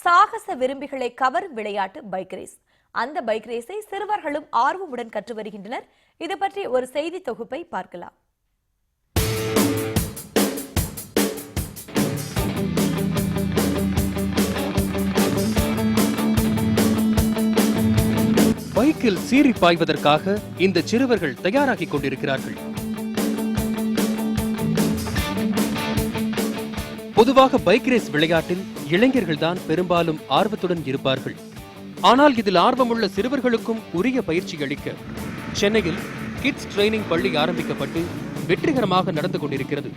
சாகச விரும்பிகளை கவரும் விளையாட்டு பைக் ரேஸ். அந்த பைக் ரேஸை சிறுவர்களும் ஆர்வமுடன் கற்று வருகின்றனர். இது பற்றி ஒரு செய்தி தொகுப்பை பார்க்கலாம். பைக்கில் சீறி பாய்வதற்காக இந்த சிறுவர்கள் தயாராகிக் கொண்டிருக்கிறார்கள். பொதுவாக பைக் ரேஸ் விளையாட்டில் இளைஞர்கள்தான் பெரும்பாலும் ஆர்வத்துடன் இருப்பார்கள். ஆனால் இதில் ஆர்வமுள்ள சிறுவர்களுக்கும் உரிய பயிற்சி அளிக்க சென்னையில் கிட்ஸ் ட்ரைனிங் பள்ளி ஆரம்பிக்கப்பட்டு வெற்றிகரமாக நடந்து கொண்டிருக்கிறது.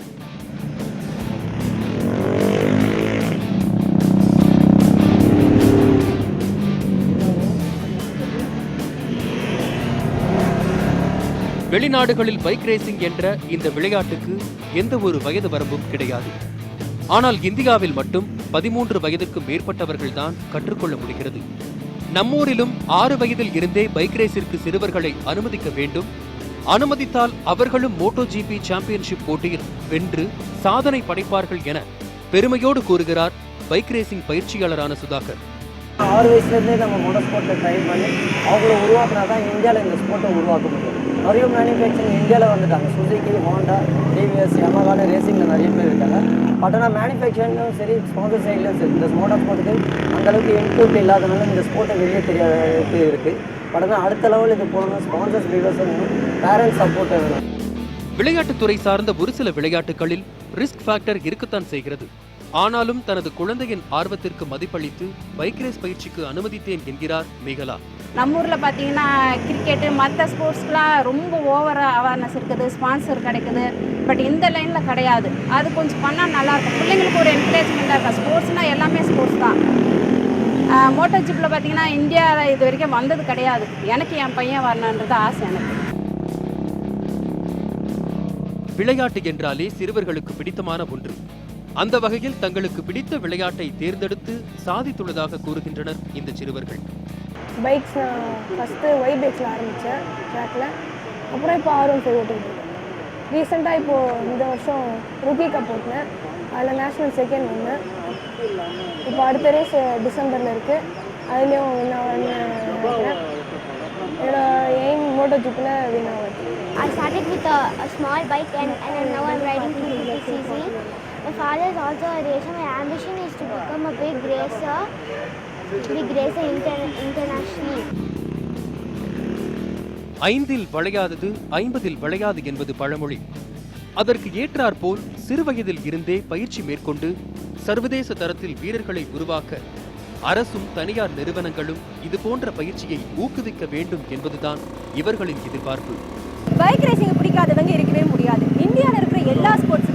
வெளிநாடுகளில் பைக் ரேசிங் என்ற இந்த விளையாட்டுக்கு எந்த ஒரு வயது வரம்பும் கிடையாது. ஆனால் இந்தியாவில் மட்டும் 13 வயதுக்கு மேற்பட்டவர்கள் தான் கற்றுக்கொள்ள முடிகிறது. நம்மூரிலும் 6 வயதில் இருந்தே பைக் ரேஸிற்கு சிறுவர்களை அனுமதிக்க வேண்டும். அனுமதித்தால் அவர்களும் மோட்டோ ஜிபி சாம்பியன்ஷிப் போட்டியில் வென்று சாதனை படைப்பார்கள் என பெருமையோடு கூறுகிறார் பைக் ரேசிங் பயிற்சியாளரான சுதாகர். 6 வயசுலேருந்தே நம்ம மோட்டோ ஸ்போர்ட்டை ட்ரைன் பண்ணி அவங்கள உருவாக்குனா தான் இந்தியாவில் இந்த ஸ்போர்ட்டை உருவாக்க முடியும். நிறைய மேனுஃபேக்சரிங் இந்தியாவில் வந்துட்டாங்க. சுசுகி, ஹோண்டா, டிவிஎஸ், யமஹான்னு ரேசிங்கில் நிறைய பேர் இருக்காங்க. பட் ஆனால் மேனுஃபேக்சரிங்கும் சரி, ஸ்பான்சர் சைட்லையும் சரி, இந்த மோட்டோ ஸ்போர்ட்டுக்கு அந்தளவுக்கு இன்புட் இல்லாதனால இந்த ஸ்போர்ட்டை வெளியே தெரியாத இருக்குது. பட் ஆனால் அடுத்த லெவல் இது போகணும். ஸ்பான்சர்ஸ், வியூவர்ஸ், பேரண்ட்ஸ் சப்போர்ட்டை வேணும். விளையாட்டுத்துறை சார்ந்த ஒரு சில விளையாட்டுகளில் ரிஸ்க் ஃபேக்டர் இருக்கத்தான் செய்கிறது. ஆனாலும் தனது குழந்தையின் ஆர்வத்திற்கு மதிப்பளித்து பைக் ரேஸ் பயிற்சிக்கு அனுமதித்தேன் என்கிறார் மேகலா. நம்ம ஊரில் பார்த்தீங்கன்னா கிரிக்கெட்டு மற்ற ஸ்போர்ட்ஸ்க்குலாம் ரொம்ப ஓவர அவேர்னஸ் இருக்குது, ஸ்பான்சர் கிடைக்குது. பட் இந்த லைனில் கிடையாது. அது கொஞ்சம் பண்ணால் நல்லாயிருக்கும். பிள்ளைங்களுக்கு ஒரு என்கரேஜ்மெண்ட்டாக இருக்கும். ஸ்போர்ட்ஸ்னால் எல்லாமே ஸ்போர்ட்ஸ் தான். மோட்டோ ஜிப்பில் பார்த்தீங்கன்னா இந்தியாவில் இது வரைக்கும் வந்தது கிடையாது. எனக்கு என் பையன் வரணுன்றது ஆசை எனக்கு. விளையாட்டு என்றாலே சிறுவர்களுக்கு பிடித்தமான ஒன்று. அந்த வகையில் தங்களுக்கு பிடித்த விளையாட்டை தேர்ந்தெடுத்து சாதித்துள்ளதாக கூறுகின்றனர் இந்த சிறுவர்கள். பைக்ஸ் நான் ஃபஸ்ட்டு ஒயிட் பைக்ஸில் ஆரம்பித்தேன் ட்ராக்கில். அப்புறம் இப்போ R15 ஓட்டிகிட்டு இருக்கேன். ரீசெண்டாக இப்போது இந்த வருஷம் ருக்கி கப் ஓட்டினேன். அதில் நேஷ்னல் செகண்ட் வந்தேன். இப்போ அடுத்த ரேஸ் டிசம்பரில் இருக்குது. அதுலேயும் வின் ஆகிறேன்னு நினைக்கிறேன். என்னோட எய்ம் மோட்டோ ஜிப்பில் வின் ஆகுது. I started with a small bike and now I'm riding 250cc. My father is also a racer. My ambition is to become a big racer internationally. 5இல் வளையாதது 50இல் வளையாது என்பது பழமொழி. அதற்கு ஏற்றாற்போல் சிறுவயதில் இருந்தே பயிற்சி மேற்கொண்டு சர்வதேச தரத்தில் வீரர்களை உருவாக்க அரசும் தனியார் நிறுவனங்களும் இதுபோன்ற பயிற்சியை ஊக்குவிக்க வேண்டும் என்பதுதான் இவர்களின் எதிர்பார்ப்பு. பைக் ரேசிங் பிடிக்காதவங்க இருக்கவே முடியாது. இந்தியாவில் இருக்கிற எல்லா ஸ்போர்ட்ஸ்